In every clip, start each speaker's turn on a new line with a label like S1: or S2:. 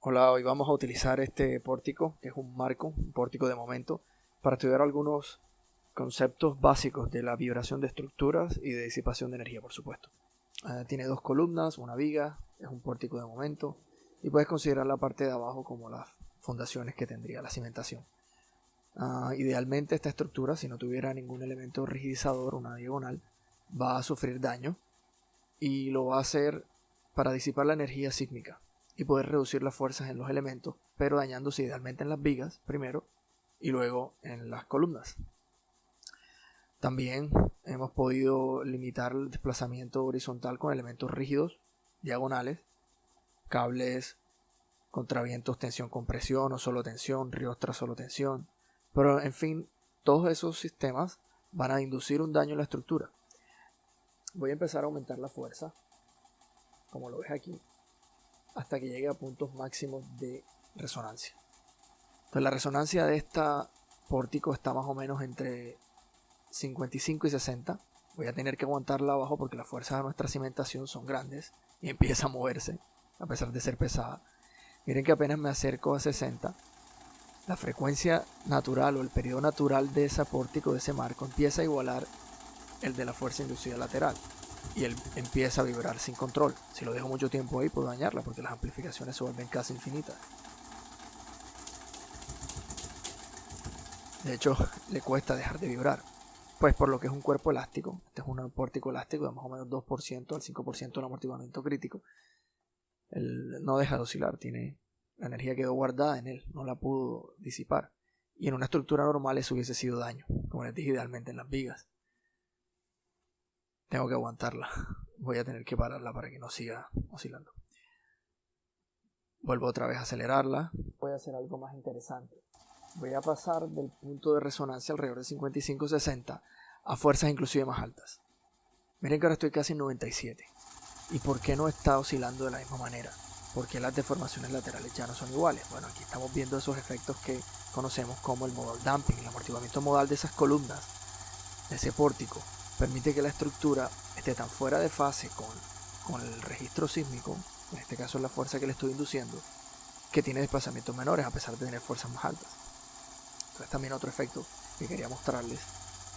S1: Hola, hoy vamos a utilizar este pórtico, que es un marco, un pórtico de momento, para estudiar algunos conceptos básicos de la vibración de estructuras y de disipación de energía, por supuesto. Tiene dos columnas, una viga, es un pórtico de momento, y puedes considerar la parte de abajo como las fundaciones que tendría la cimentación. Idealmente esta estructura, si no tuviera ningún elemento rigidizador, una diagonal, va a sufrir daño y lo va a hacer para disipar la energía sísmica y poder reducir las fuerzas en los elementos, pero dañándose idealmente en las vigas primero y luego en las columnas. También hemos podido limitar el desplazamiento horizontal con elementos rígidos, diagonales, cables, contravientos, tensión, compresión o solo tensión, riostra, solo tensión. Pero en fin, todos esos sistemas van a inducir un daño en la estructura. Voy a empezar a aumentar la fuerza, como lo ves aquí, hasta que llegue a puntos máximos de resonancia. Entonces la resonancia de esta pórtico está más o menos entre 55 y 60. Voy a tener que aguantarla abajo porque las fuerzas de nuestra cimentación son grandes y empieza a moverse a pesar de ser pesada. Miren que apenas me acerco a 60, la frecuencia natural o el periodo natural de ese pórtico, de ese marco, empieza a igualar el de la fuerza inducida lateral y él empieza a vibrar sin control. Si lo dejo mucho tiempo ahí puedo dañarla porque las amplificaciones se vuelven casi infinitas. De hecho, le cuesta dejar de vibrar. Pues por lo que es un cuerpo elástico, este es un pórtico elástico de más o menos 2% al 5% del amortiguamiento crítico. Él no deja de oscilar, la energía quedó guardada en él, no la pudo disipar. Y en una estructura normal eso hubiese sido daño, como les dije, idealmente en las vigas. Tengo que aguantarla, voy a tener que pararla para que no siga oscilando. Vuelvo otra vez a acelerarla. Voy a hacer algo más interesante. Voy a pasar del punto de resonancia alrededor de 55-60 a fuerzas inclusive más altas. Miren que ahora estoy casi en 97. ¿Y por qué no está oscilando de la misma manera? Porque las deformaciones laterales ya no son iguales. Bueno, aquí estamos viendo esos efectos que conocemos como el modal damping, el amortiguamiento modal de esas columnas, de ese pórtico. Permite que la estructura esté tan fuera de fase con el registro sísmico, en este caso es la fuerza que le estoy induciendo, que tiene desplazamientos menores a pesar de tener fuerzas más altas. Entonces también otro efecto que quería mostrarles,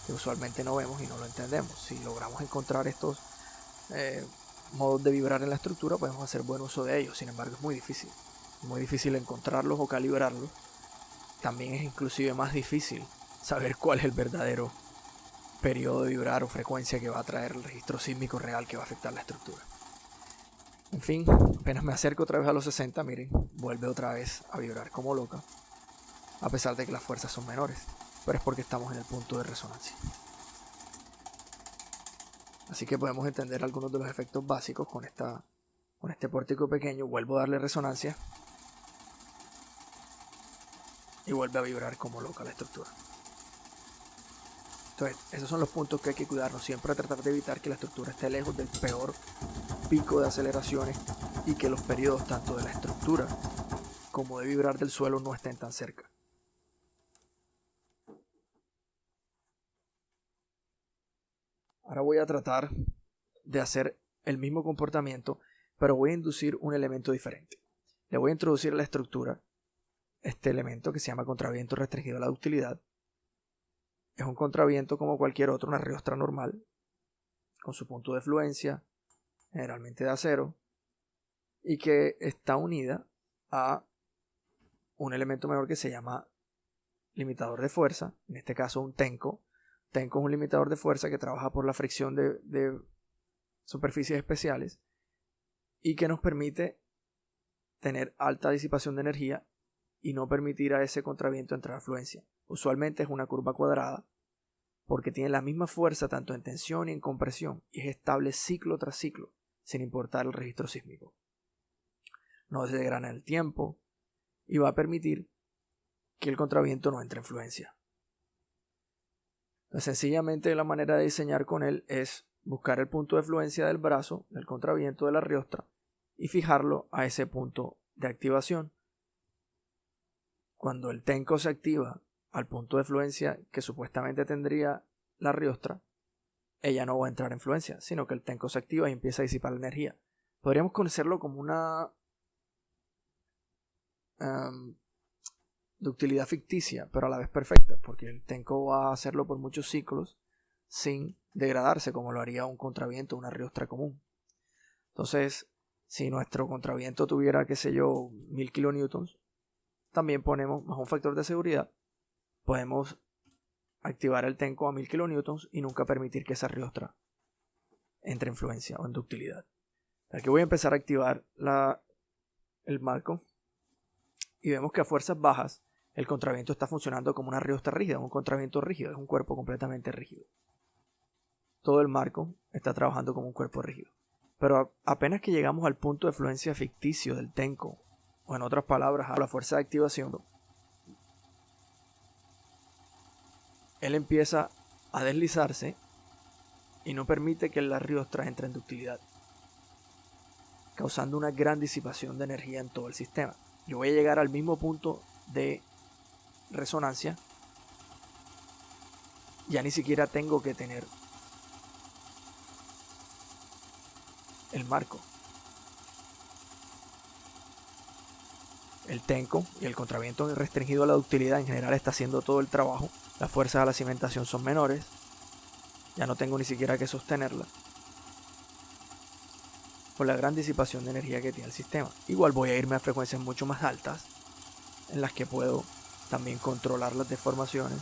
S1: que usualmente no vemos y no lo entendemos. Si logramos encontrar estos modos de vibrar en la estructura, podemos hacer buen uso de ellos. Sin embargo, es muy difícil encontrarlos o calibrarlos. También es inclusive más difícil saber cuál es el verdadero periodo de vibrar o frecuencia que va a traer el registro sísmico real que va a afectar la estructura. En fin, apenas me acerco otra vez a los 60, miren, vuelve otra vez a vibrar como loca, a pesar de que las fuerzas son menores, pero es porque estamos en el punto de resonancia. Así que podemos entender algunos de los efectos básicos con este pórtico pequeño. Vuelvo a darle resonancia y vuelve a vibrar como loca la estructura. Entonces, esos son los puntos que hay que cuidarnos. Siempre tratar de evitar que la estructura esté lejos del peor pico de aceleraciones y que los periodos tanto de la estructura como de vibrar del suelo no estén tan cerca. Ahora voy a tratar de hacer el mismo comportamiento, pero voy a inducir un elemento diferente. Le voy a introducir a la estructura este elemento que se llama contraviento restringido a la ductilidad. Es un contraviento como cualquier otro, una riostra normal, con su punto de fluencia, generalmente de acero, y que está unida a un elemento menor que se llama limitador de fuerza, en este caso un tenco. Tenco es un limitador de fuerza que trabaja por la fricción de superficies especiales y que nos permite tener alta disipación de energía y no permitir a ese contraviento entrar a fluencia. Usualmente es una curva cuadrada porque tiene la misma fuerza tanto en tensión y en compresión y es estable ciclo tras ciclo sin importar el registro sísmico. No se degrana en el tiempo y va a permitir que el contraviento no entre en fluencia. Entonces, sencillamente la manera de diseñar con él es buscar el punto de fluencia del brazo, del contraviento de la riostra y fijarlo a ese punto de activación. Cuando el tenco se activa al punto de fluencia que supuestamente tendría la riostra, ella no va a entrar en fluencia, sino que el tenco se activa y empieza a disipar la energía. Podríamos conocerlo como ductilidad ficticia, pero a la vez perfecta, porque el tenko va a hacerlo por muchos ciclos sin degradarse como lo haría un contraviento o una riostra común. Entonces, si nuestro contraviento tuviera, qué sé yo, 1000 kilonewtons, también ponemos más un factor de seguridad, podemos activar el tenko a 1000 kilonewtons y nunca permitir que esa riostra entre en fluencia o en ductilidad. Aquí voy a empezar a activar el marco y vemos que a fuerzas bajas el contraviento está funcionando como una riostra rígida, un contraviento rígido, es un cuerpo completamente rígido. Todo el marco está trabajando como un cuerpo rígido. Pero apenas que llegamos al punto de fluencia ficticio del tenko, o en otras palabras, a la fuerza de activación, él empieza a deslizarse y no permite que la riostra entre en ductilidad, causando una gran disipación de energía en todo el sistema. Yo voy a llegar al mismo punto de resonancia, ya ni siquiera tengo que tener el marco. El tenko y el contraviento restringido a la ductilidad en general está haciendo todo el trabajo. Las fuerzas a la cimentación son menores. Ya no tengo ni siquiera que sostenerla por la gran disipación de energía que tiene el sistema. Igual voy a irme a frecuencias mucho más altas, en las que puedo también controlar las deformaciones,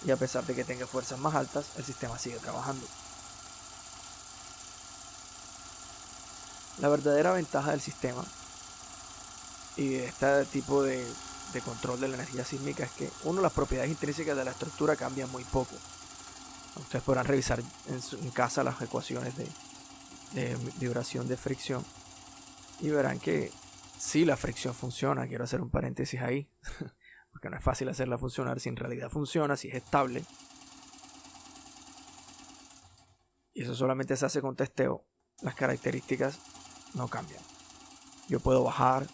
S1: y a pesar de que tenga fuerzas más altas, el sistema sigue trabajando. La verdadera ventaja del sistema y de este tipo de control de la energía sísmica es que, uno, las propiedades intrínsecas de la estructura cambian muy poco. Ustedes podrán revisar en casa las ecuaciones de vibración de fricción y verán que sí, la fricción funciona. Quiero hacer un paréntesis ahí porque no es fácil hacerla funcionar. Si en realidad funciona, si es estable, y eso solamente se hace con testeo, las características no cambian. Yo puedo bajar,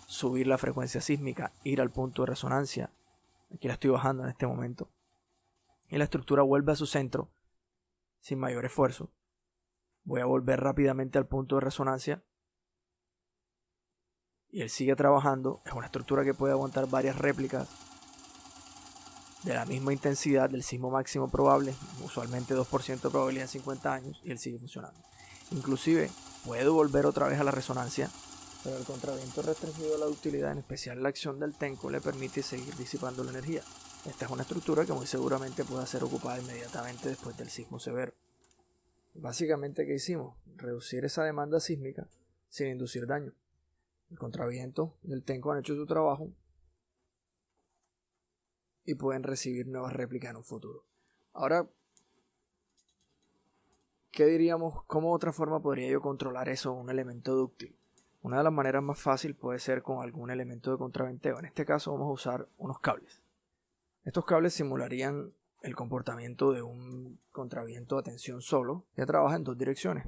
S1: subir la frecuencia sísmica, ir al punto de resonancia. Aquí la estoy bajando en este momento, y la estructura vuelve a su centro sin mayor esfuerzo. Voy a volver rápidamente al punto de resonancia y él sigue trabajando. Es una estructura que puede aguantar varias réplicas de la misma intensidad del sismo máximo probable, usualmente 2% de probabilidad en 50 años, y él sigue funcionando. Inclusive puedo volver otra vez a la resonancia, pero el contraviento restringido a la ductilidad, en especial la acción del tenko, le permite seguir disipando la energía. Esta es una estructura que muy seguramente pueda ser ocupada inmediatamente después del sismo severo. Básicamente, ¿qué hicimos? Reducir esa demanda sísmica sin inducir daño. El contraviento y el tenko han hecho su trabajo y pueden recibir nuevas réplicas en un futuro. Ahora, ¿qué diríamos? ¿Cómo otra forma podría yo controlar eso, un elemento dúctil? Una de las maneras más fáciles puede ser con algún elemento de contraventeo. En este caso vamos a usar unos cables. Estos cables simularían el comportamiento de un contraviento de tensión solo, que trabaja en dos direcciones.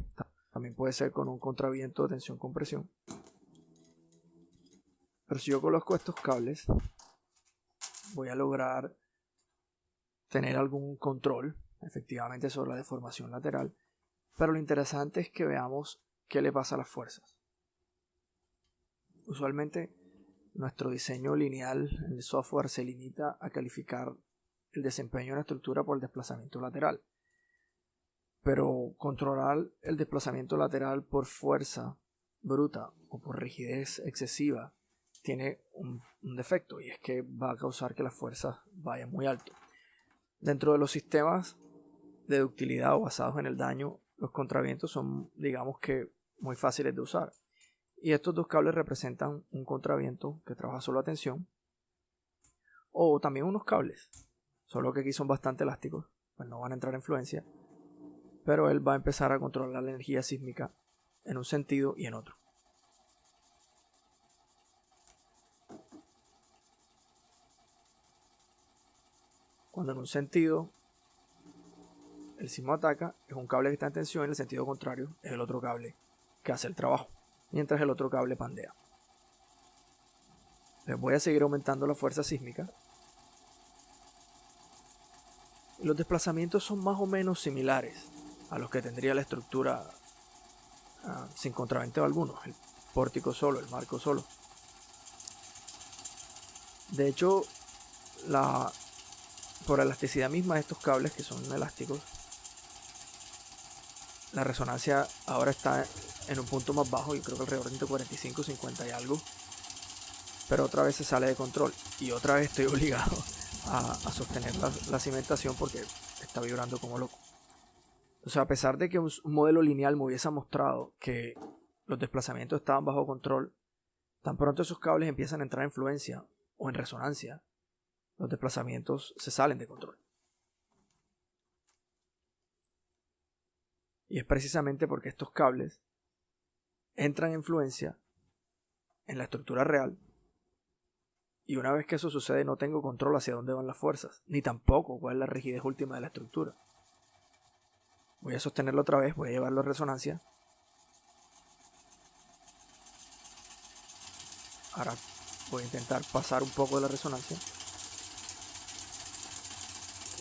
S1: También puede ser con un contraviento de tensión con presión. Pero si yo coloco estos cables, voy a lograr tener algún control efectivamente sobre la deformación lateral. Pero lo interesante es que veamos qué le pasa a las fuerzas. Usualmente nuestro diseño lineal en el software se limita a calificar el desempeño de una estructura por el desplazamiento lateral. Pero controlar el desplazamiento lateral por fuerza bruta o por rigidez excesiva tiene un defecto, y es que va a causar que las fuerzas vayan muy alto. Dentro de los sistemas de ductilidad o basados en el daño, los contravientos son, digamos que, muy fáciles de usar. Y estos dos cables representan un contraviento que trabaja solo a tensión, o también unos cables, solo que aquí son bastante elásticos, pues no van a entrar en fluencia, pero él va a empezar a controlar la energía sísmica en un sentido y en otro. Cuando en un sentido el sismo ataca, es un cable que está en tensión, y en el sentido contrario es el otro cable que hace el trabajo, mientras el otro cable pandea. Les voy a seguir aumentando la fuerza sísmica. Y los desplazamientos son más o menos similares a los que tendría la estructura sin contraventeo alguno, el pórtico solo, el marco solo. De hecho, por elasticidad misma de estos cables, que son elásticos, la resonancia ahora está en un punto más bajo, yo creo que alrededor de 45, 50 y algo. Pero otra vez se sale de control y otra vez estoy obligado a sostener la cimentación porque está vibrando como loco. O sea, a pesar de que un modelo lineal me hubiese mostrado que los desplazamientos estaban bajo control, tan pronto esos cables empiezan a entrar en fluencia o en resonancia, los desplazamientos se salen de control. Y es precisamente porque estos cables entran en fluencia en la estructura real, y una vez que eso sucede no tengo control hacia dónde van las fuerzas, ni tampoco cuál es la rigidez última de la estructura. Voy a sostenerlo otra vez, voy a llevarlo a resonancia. Ahora voy a intentar pasar un poco de la resonancia.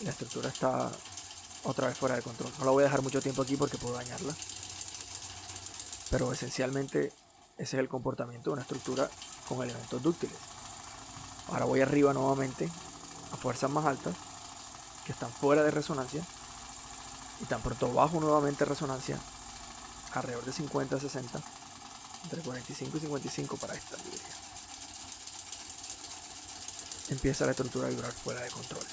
S1: La estructura está otra vez fuera de control. No la voy a dejar mucho tiempo aquí porque puedo dañarla. Pero esencialmente ese es el comportamiento de una estructura con elementos dúctiles. Ahora voy arriba nuevamente a fuerzas más altas que están fuera de resonancia, y tan pronto bajo nuevamente resonancia alrededor de 50 a 60, entre 45 y 55 para esta librería, empieza la estructura a vibrar fuera de control.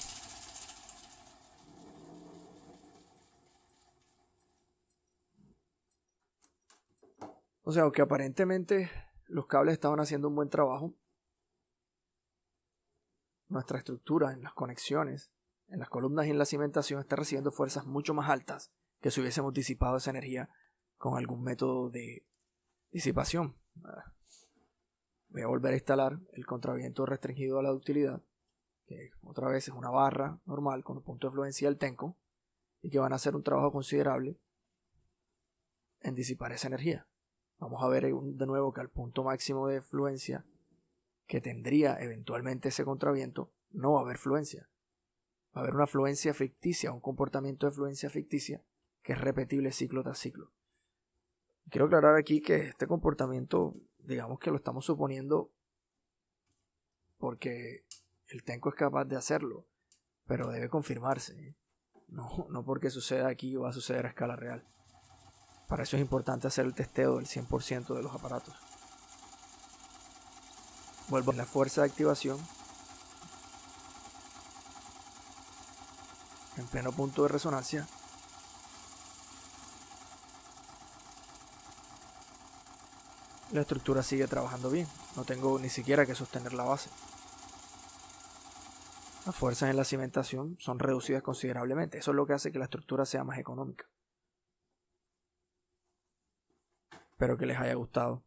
S1: O sea, aunque aparentemente los cables estaban haciendo un buen trabajo, nuestra estructura en las conexiones, en las columnas y en la cimentación está recibiendo fuerzas mucho más altas que si hubiésemos disipado esa energía con algún método de disipación. Voy a volver a instalar el contraviento restringido a la ductilidad, que otra vez es una barra normal con un punto de fluencia del tenco, y que van a hacer un trabajo considerable en disipar esa energía. Vamos a ver de nuevo que al punto máximo de fluencia que tendría eventualmente ese contraviento, no va a haber fluencia. Va a haber una fluencia ficticia, un comportamiento de fluencia ficticia que es repetible ciclo tras ciclo. Quiero aclarar aquí que este comportamiento, digamos que lo estamos suponiendo porque el tenco es capaz de hacerlo, pero debe confirmarse. No porque suceda aquí va a suceder a escala real. Para eso es importante hacer el testeo del 100% de los aparatos. Vuelvo a la fuerza de activación en pleno punto de resonancia. La estructura sigue trabajando bien, no tengo ni siquiera que sostener la base. Las fuerzas en la cimentación son reducidas considerablemente, eso es lo que hace que la estructura sea más económica. Espero que les haya gustado.